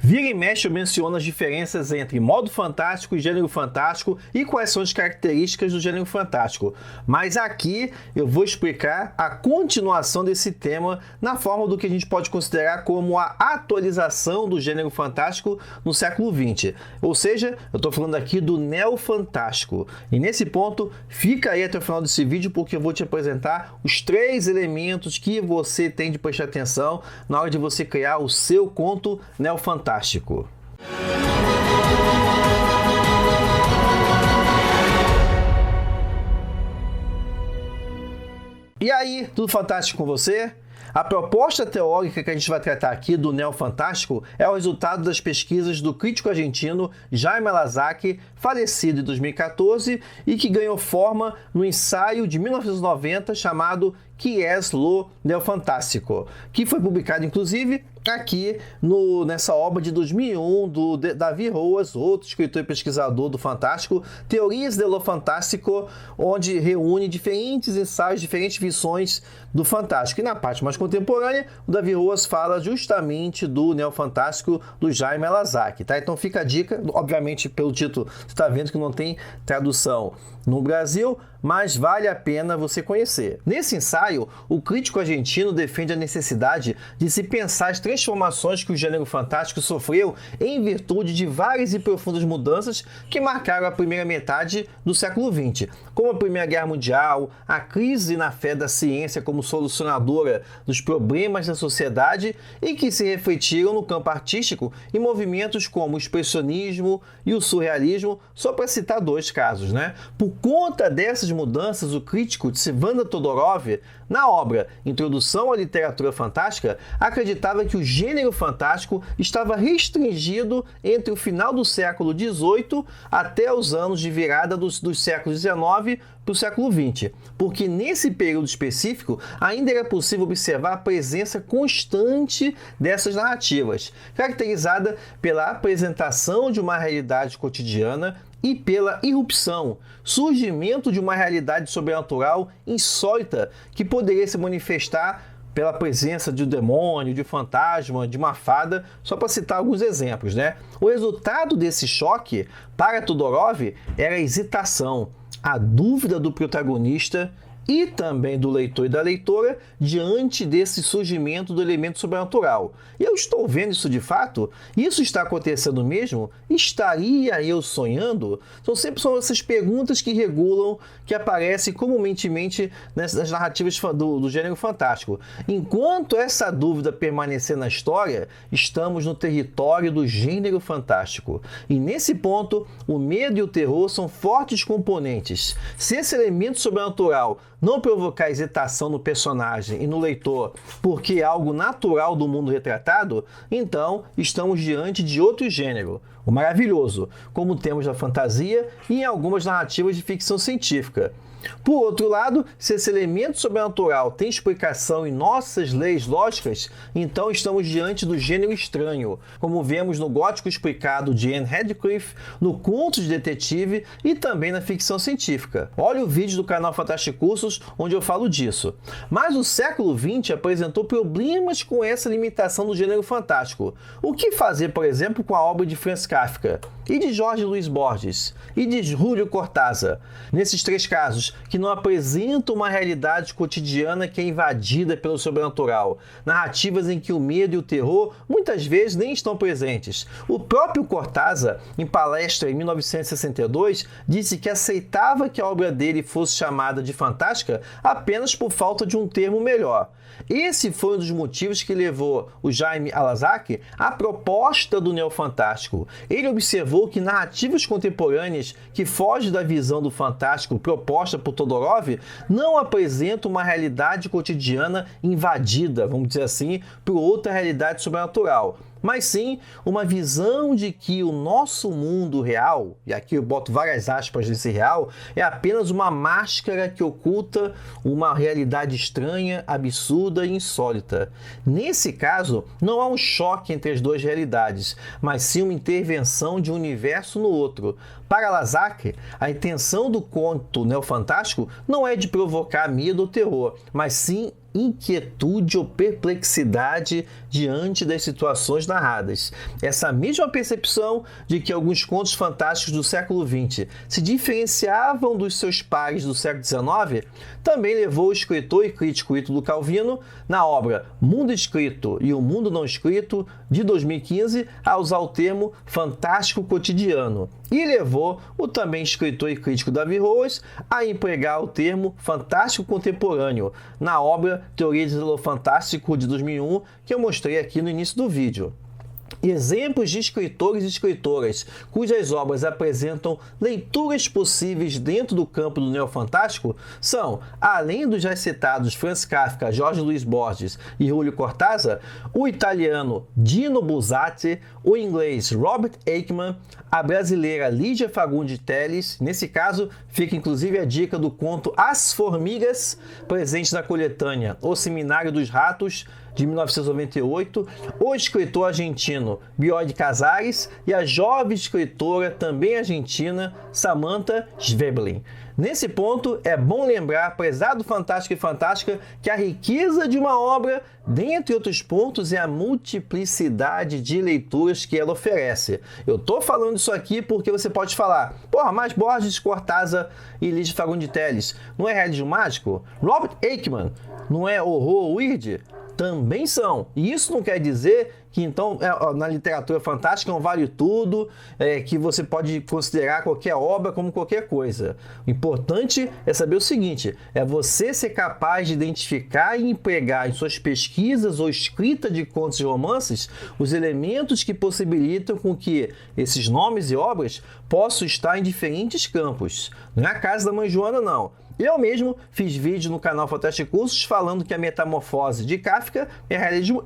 Vira e mexe eu menciono as diferenças entre modo fantástico e gênero fantástico e quais são as características do gênero fantástico. Mas aqui eu vou explicar a continuação desse tema na forma do que a gente pode considerar como a atualização do gênero fantástico no século XX. Ou seja, eu estou falando aqui do neofantástico. E nesse ponto, fica aí até o final desse vídeo porque eu vou te apresentar os 3 elementos que você tem de prestar atenção na hora de você criar o seu conto neofantástico. E aí, tudo fantástico com você? A proposta teórica que a gente vai tratar aqui do neofantástico é o resultado das pesquisas do crítico argentino Jaime Alazaki, falecido em 2014 e que ganhou forma no ensaio de 1990 chamado Que es lo neofantástico, que foi publicado inclusive aqui nessa obra de 2001 do Davi Roas, outro escritor e pesquisador do Fantástico, Teorias de lo Fantástico, onde reúne diferentes ensaios, diferentes visões do Fantástico. E na parte mais contemporânea, o Davi Roas fala justamente do Neofantástico do Jaime Alazaki, tá? Então fica a dica, obviamente pelo título você está vendo que não tem tradução no Brasil, mas vale a pena você conhecer. Nesse ensaio, o crítico argentino defende a necessidade de se pensar as transformações que o gênero fantástico sofreu em virtude de várias e profundas mudanças que marcaram a primeira metade do século XX, como a Primeira Guerra Mundial, a crise na fé da ciência como solucionadora dos problemas da sociedade e que se refletiram no campo artístico em movimentos como o expressionismo e o surrealismo, só para citar 2 casos, né? Por conta dessas mudanças, o crítico Tsvanda Todorov, na obra Introdução à Literatura Fantástica, acreditava que o gênero fantástico estava restringido entre o final do século XVIII até os anos de virada dos séculos XIX para o século XX, porque nesse período específico ainda era possível observar a presença constante dessas narrativas, caracterizada pela apresentação de uma realidade cotidiana e pela irrupção, surgimento de uma realidade sobrenatural insólita que poderia se manifestar pela presença de um demônio, de um fantasma, de uma fada, só para citar alguns exemplos, né? O resultado desse choque, para Todorov, era a hesitação, a dúvida do protagonista e também do leitor e da leitora diante desse surgimento do elemento sobrenatural. E eu estou vendo isso de fato? Isso está acontecendo mesmo? Estaria eu sonhando? São essas perguntas que regulam, que aparecem comumente nas narrativas do gênero fantástico. Enquanto essa dúvida permanecer na história, estamos no território do gênero fantástico. E nesse ponto, o medo e o terror são fortes componentes. Se esse elemento sobrenatural não provocar hesitação no personagem e no leitor porque é algo natural do mundo retratado, então estamos diante de outro gênero, o maravilhoso, como temos na fantasia e em algumas narrativas de ficção científica. Por outro lado, se esse elemento sobrenatural tem explicação em nossas leis lógicas, então estamos diante do gênero estranho, como vemos no Gótico Explicado de Anne Radcliffe, no Conto de Detetive e também na ficção científica. Olha o vídeo do canal Fantasticursos, onde eu falo disso. Mas o século XX apresentou problemas com essa limitação do gênero fantástico. O que fazer, por exemplo, com a obra de Franz Kafka, e de Jorge Luis Borges, e de Julio Cortázar? Nesses 3 casos, que não apresentam uma realidade cotidiana que é invadida pelo sobrenatural, narrativas em que o medo e o terror muitas vezes nem estão presentes. O próprio Cortázar, em palestra em 1962, disse que aceitava que a obra dele fosse chamada de fantástica apenas por falta de um termo melhor. Esse foi um dos motivos que levou o Jaime Alazaki à proposta do neofantástico. Ele observou que narrativas contemporâneas que fogem da visão do fantástico proposta por Todorov não apresentam uma realidade cotidiana invadida, vamos dizer assim, por outra realidade sobrenatural, mas sim uma visão de que o nosso mundo real, e aqui eu boto várias aspas nesse real, é apenas uma máscara que oculta uma realidade estranha, absurda e insólita. Nesse caso, não há um choque entre as 2 realidades, mas sim uma intervenção de um universo no outro. Para Alazaki, a intenção do conto neofantástico não é de provocar medo ou terror, mas sim inquietude ou perplexidade diante das situações narradas. Essa mesma percepção de que alguns contos fantásticos do século XX se diferenciavam dos seus pares do século XIX também levou o escritor e crítico Ítalo Calvino, na obra Mundo Escrito e o Mundo Não Escrito, de 2015, a usar o termo fantástico cotidiano, e levou o também escritor e crítico Davi Roas a empregar o termo fantástico contemporâneo na obra Teoria do Fantástico, de 2001, que eu mostrei aqui no início do vídeo. Exemplos de escritores e escritoras cujas obras apresentam leituras possíveis dentro do campo do neofantástico são, além dos já citados Franz Kafka, Jorge Luiz Borges e Julio Cortázar, o italiano Dino Buzzati, o inglês Robert Aickman, a brasileira Lígia Fagundes Telles. Nesse caso, fica inclusive a dica do conto As Formigas, presente na coletânea O Seminário dos Ratos, de 1998, o escritor argentino Bioy de Casares e a jovem escritora, também argentina, Samantha Schweblin. Nesse ponto, é bom lembrar, apesar do Fantástico e Fantástica, que a riqueza de uma obra, dentre outros pontos, é a multiplicidade de leituras que ela oferece. Eu estou falando isso aqui porque você pode falar, porra, mas Borges, Cortázar e Lígia Fagundes Telles não é realismo mágico? Robert Aickman não é horror weird? Também são. E isso não quer dizer que, então, na literatura fantástica não vale tudo, que você pode considerar qualquer obra como qualquer coisa. O importante é saber o seguinte, é você ser capaz de identificar e empregar em suas pesquisas ou escrita de contos e romances os elementos que possibilitam com que esses nomes e obras possam estar em diferentes campos. Não é a casa da mãe Joana, não. Eu mesmo fiz vídeo no canal Fantástico Cursos falando que a metamorfose de Kafka é realismo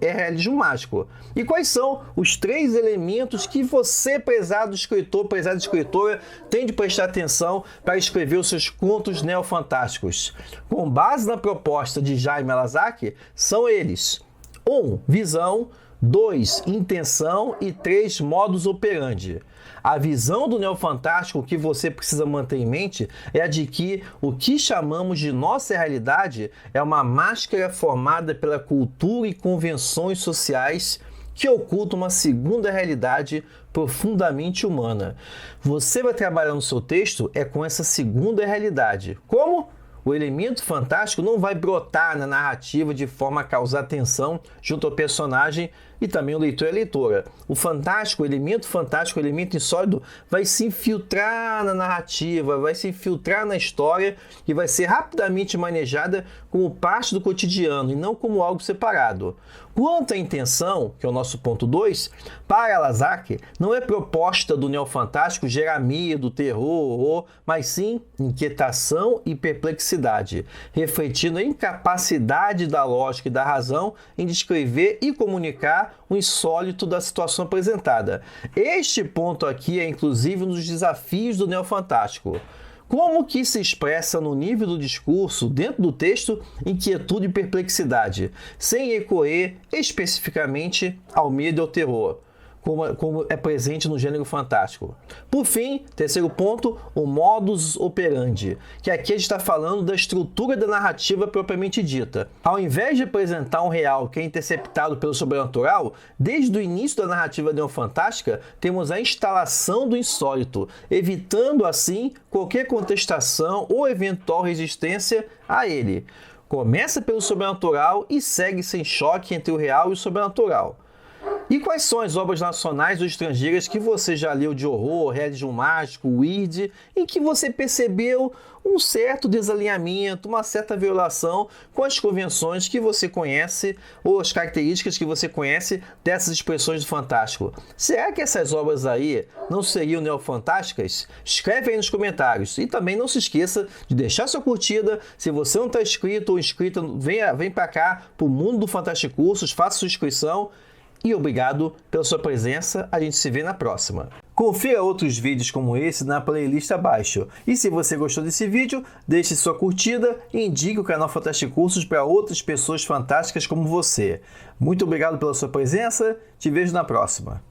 mágico. E quais são os 3 elementos que você, prezado escritor, prezada escritora, tem de prestar atenção para escrever os seus contos neofantásticos? Com base na proposta de Jaime Alazaki, são eles: 1. Visão. 2. Intenção. E 3. Modus operandi. A visão do neofantástico que você precisa manter em mente é a de que o que chamamos de nossa realidade é uma máscara formada pela cultura e convenções sociais que ocultam uma segunda realidade profundamente humana. Você vai trabalhar no seu texto com essa segunda realidade. Como? O elemento fantástico não vai brotar na narrativa de forma a causar tensão junto ao personagem e também o leitor e a leitora. O elemento insólito, vai se infiltrar na narrativa, vai se infiltrar na história e vai ser rapidamente manejada como parte do cotidiano e não como algo separado. Quanto à intenção, que é o nosso ponto 2, para Alazaki, não é proposta do neofantástico gerar medo, terror, horror, mas sim inquietação e perplexidade, refletindo a incapacidade da lógica e da razão em descrever e comunicar o insólito da situação apresentada. Este ponto aqui é inclusive um dos desafios do neofantástico. Como que se expressa no nível do discurso, dentro do texto, inquietude e perplexidade, sem recorrer especificamente ao medo e ao terror, como é presente no gênero fantástico. Por fim, terceiro ponto, o modus operandi, que aqui a gente está falando da estrutura da narrativa propriamente dita. Ao invés de apresentar um real que é interceptado pelo sobrenatural, desde o início da narrativa neofantástica, temos a instalação do insólito, evitando assim qualquer contestação ou eventual resistência a ele. Começa pelo sobrenatural e segue sem choque entre o real e o sobrenatural. E quais são as obras nacionais ou estrangeiras que você já leu de horror, realismo mágico, weird, em que você percebeu um certo desalinhamento, uma certa violação com as convenções que você conhece ou as características que você conhece dessas expressões do fantástico? Será que essas obras aí não seriam neofantásticas? Escreve aí nos comentários. E também não se esqueça de deixar sua curtida. Se você não está inscrito ou inscrita, vem para cá, para o mundo do Fantástico Cursos, faça sua inscrição. E obrigado pela sua presença, a gente se vê na próxima. Confira outros vídeos como esse na playlist abaixo. E se você gostou desse vídeo, deixe sua curtida e indique o canal Fantástico Cursos para outras pessoas fantásticas como você. Muito obrigado pela sua presença, te vejo na próxima.